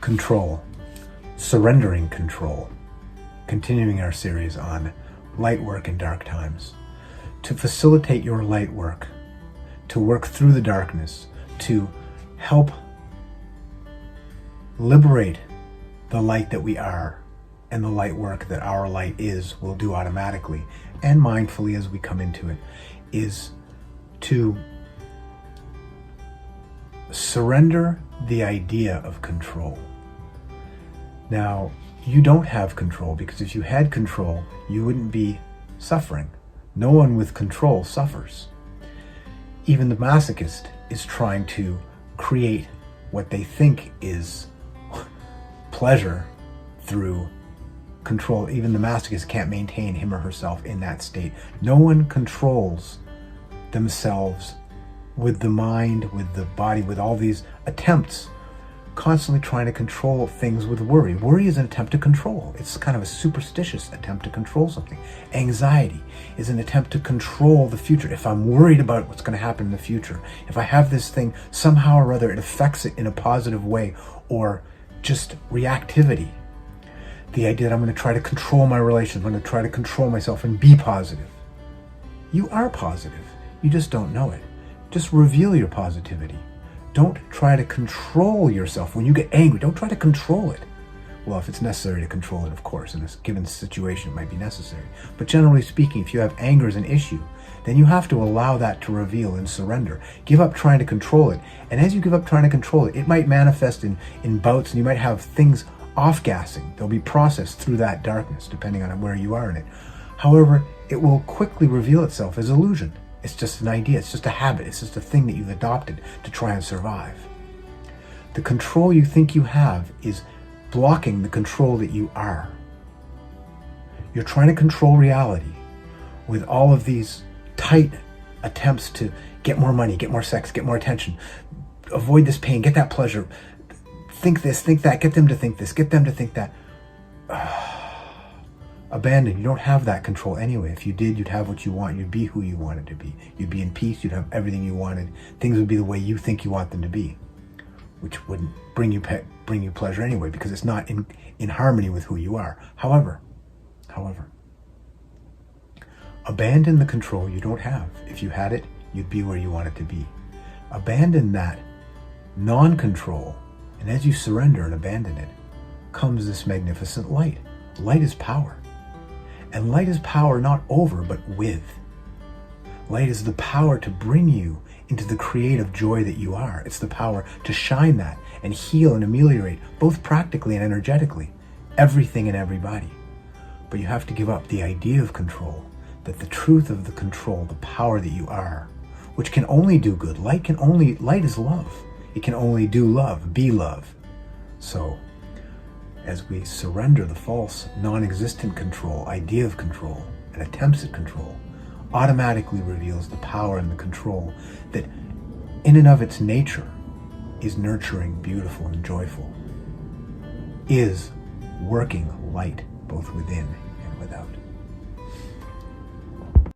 Control. Surrendering control. Continuing our series on light work in dark times. To facilitate your light work, to work through the darkness, to help liberate the light that we are, and the light work that our light will do automatically and mindfully as we come into it, is to surrender the idea of control. Now, you don't have control, because if you had control, you wouldn't be suffering. No one with control suffers. Even the masochist is trying to create what they think is pleasure through control. Even the masochist can't maintain him or herself in that state. No one controls themselves with the mind, with the body, with all these attempts, constantly trying to control things with worry. Worry is an attempt to control. It's kind of a superstitious attempt to control something. Anxiety is an attempt to control the future. If I'm worried about what's going to happen in the future, if I have this thing, somehow or other it affects it in a positive way, or just reactivity. The idea that I'm going to try to control my relations, I'm going to try to control myself and be positive. You are positive. You just don't know it. Just reveal your positivity. Don't try to control yourself. When you get angry, don't try to control it. Well, if it's necessary to control it, of course, in a given situation, it might be necessary. But generally speaking, if you have anger as an issue, then you have to allow that to reveal and surrender. Give up trying to control it. And as you give up trying to control it, it might manifest in bouts, and you might have things off-gassing. They'll be processed through that darkness, depending on where you are in it. However, it will quickly reveal itself as illusion. It's just an idea. It's just a habit. It's just a thing that you've adopted to try and survive. The control you think you have is blocking the control that you are. You're trying to control reality with all of these tight attempts to get more money, get more sex, get more attention, avoid this pain, get that pleasure, think this, think that, get them to think this, get them to think that. Abandon. You don't have that control anyway. If you did, you'd have what you want. You'd be who you wanted to be. You'd be in peace. You'd have everything you wanted. Things would be the way you think you want them to be, which wouldn't bring you pleasure anyway, because it's not in harmony with who you are. However, abandon the control you don't have. If you had it, you'd be where you wanted to be. Abandon that non-control, and as you surrender and abandon it, comes this magnificent light. Light is power. And light is power not over, but with. Light is the power to bring you into the creative joy that you are. It's the power to shine that and heal and ameliorate, both practically and energetically, everything and everybody. But you have to give up the idea of control, that the truth of the control, the power that you are, which can only do good. Light is love. It can only do love, be love. So, as we surrender the false, non-existent control, idea of control, and attempts at control, automatically reveals the power and the control that, in and of its nature, is nurturing, beautiful, and joyful, is working light both within